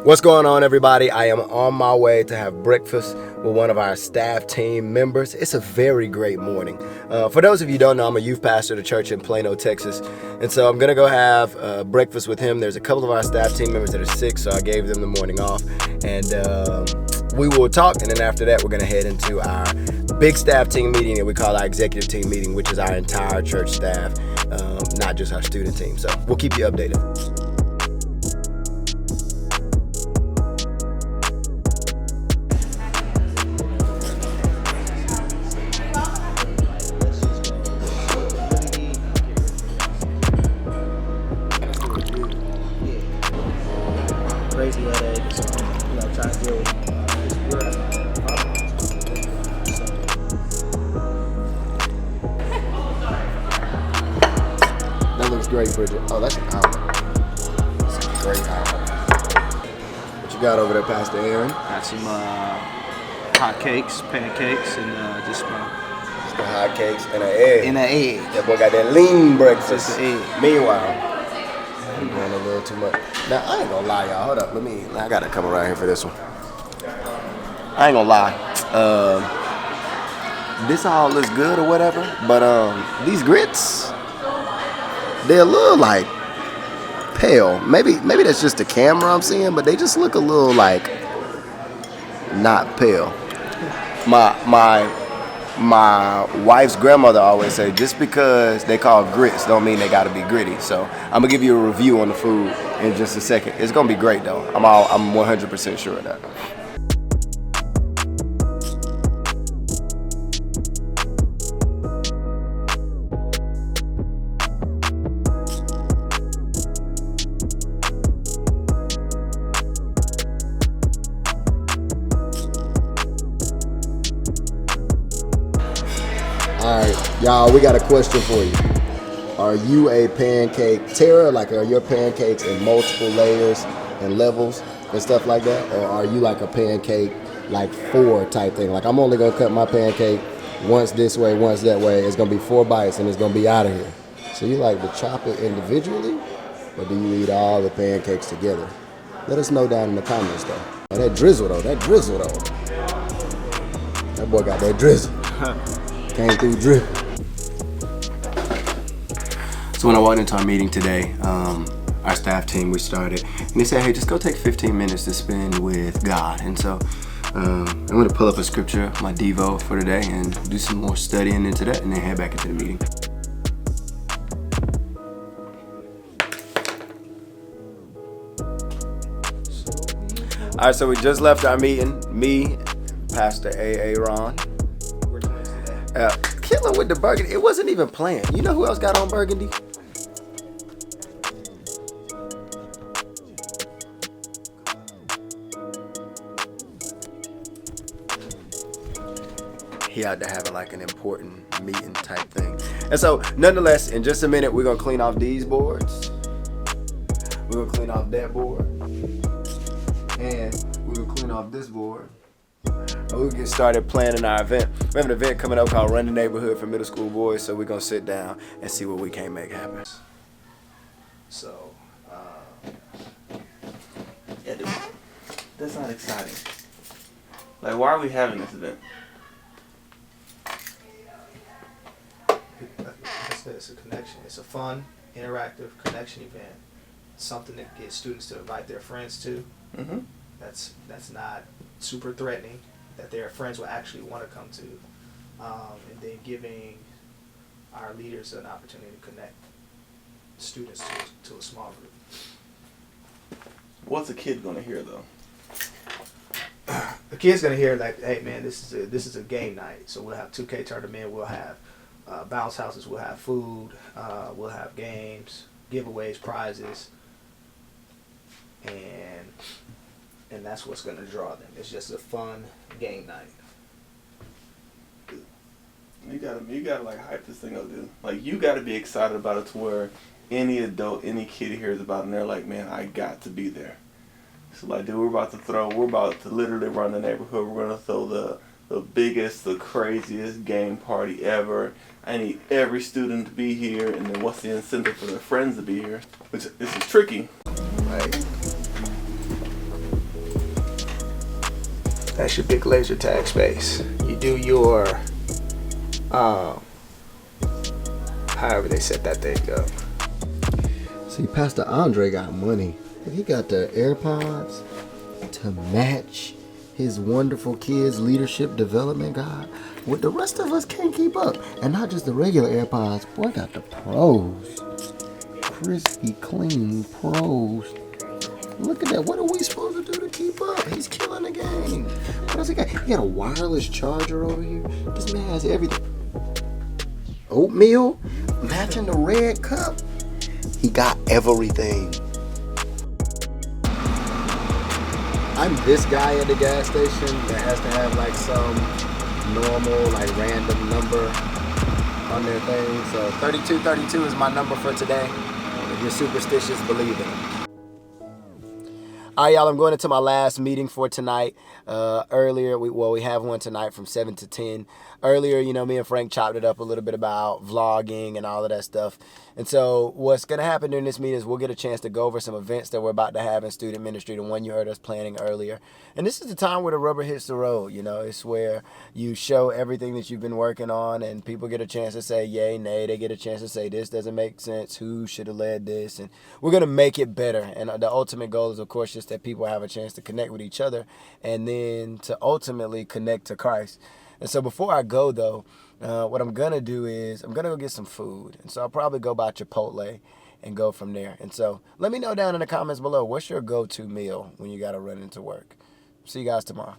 What's going on, everybody? I am on my way to have breakfast with one of our staff team members. It's a very great morning. For those of you who don't know, I'm a youth pastor at a church in Plano, Texas. And so I'm going to go have breakfast with him. There's a couple of our staff team members that are sick, so I gave them the morning off. And we will talk, and then after that, we're going to head into our big staff team meeting that we call our executive team meeting, which is our entire church staff, not just our student team. So we'll keep you updated. Crazy headaches, trying to deal with this work. That looks great, Bridget. Oh, that's an omelet. That's a great omelet. What you got over there, Pastor Aaron? Got some hot cakes, pancakes, and just Some hot cakes and an egg. an egg. That boy got that lean breakfast. Just an egg. Meanwhile, I'm doing a little too much. Now, I ain't gonna lie, y'all. Hold up. I gotta come around here for this one. I ain't gonna lie. This all looks good or whatever, but these grits, they're a little like pale. Maybe that's just the camera I'm seeing, but they just look a little like not pale. My wife's grandmother always say, just because they call grits don't mean they gotta be gritty. So I'm gonna give you a review on the food in just a second. It's gonna be great though. I'm 100% sure of that. All right, y'all, we got a question for you. Are you a pancake terror? Like, are your pancakes in multiple layers and levels and stuff like that? Or are you like a pancake, like 4 type thing? Like, I'm only gonna cut my pancake once this way, once that way. It's gonna be 4 bites and it's gonna be out of here. So you like to chop it individually? Or do you eat all the pancakes together? Let us know down in the comments though. Oh, that drizzle though. That boy got that drizzle. Came through drip. So when I walked into our meeting today, our staff team, we started, and they said, hey, just go take 15 minutes to spend with God. And so I'm going to pull up a scripture, my Devo for today, and do some more studying into that, and then head back into the meeting. All right, so we just left our meeting. Me, Pastor Aaron. Killing with the burgundy. It wasn't even planned. You know who else got on burgundy? He had to have like an important meeting type thing. And so, nonetheless, in just a minute, we're gonna clean off these boards. We're gonna clean off that board. And we're gonna clean off this board. We get started planning our event. We have an event coming up called Run the Neighborhood for middle school boys, so we're going to sit down and see what we can make happen. So, yeah, dude, that's not exciting. Like, why are we having this event? It's a connection. It's a fun, interactive connection event. Something that gets students to invite their friends to. Mm-hmm. That's not super threatening, that their friends will actually want to come to, and then giving our leaders an opportunity to connect students to a small group. What's a kid gonna hear though? The kid's gonna hear like, hey man, this is a game night. So we'll have 2K tournament, we'll have bounce houses, we'll have food, we'll have games, giveaways, prizes, and that's what's going to draw them. It's just a fun game night. You gotta like hype this thing up, dude. Like, you gotta be excited about it to where any adult, any kid hears about it and they're like, man, I got to be there. So like, dude, we're about to literally run the neighborhood. We're gonna throw the biggest, the craziest game party ever. I need every student to be here, and then what's the incentive for their friends to be here? Which, this is tricky. Right. That's your big laser tag space. You do your, however they set that thing up. See, Pastor Andre got money. He got the AirPods to match his wonderful kids leadership development guide. What the rest of us can't keep up. And not just the regular AirPods. Boy, got the pros. Crispy, clean pros. Look at that. What are we supposed to do to keep up? He's killing the game. What else he got? He got a wireless charger over here. This man has everything. Oatmeal matching the red cup. He got everything. I'm this guy at the gas station that has to have like some normal, like random number on their thing. So 3232 is my number for today. If you're superstitious, believe in it. All right, y'all, I'm going into my last meeting for tonight. Earlier, we have one tonight from 7 to 10. Earlier, you know, me and Frank chopped it up a little bit about vlogging and all of that stuff. And so what's going to happen during this meeting is we'll get a chance to go over some events that we're about to have in student ministry, the one you heard us planning earlier. And this is the time where the rubber hits the road, you know. It's where you show everything that you've been working on and people get a chance to say yay, nay. They get a chance to say this doesn't make sense, who should have led this. And we're going to make it better. And the ultimate goal is, of course, just that people have a chance to connect with each other and then to ultimately connect to Christ. And so before I go, though, what I'm going to do is I'm going to go get some food. And so I'll probably go by Chipotle and go from there. And so let me know down in the comments below, what's your go-to meal when you got to run into work? See you guys tomorrow.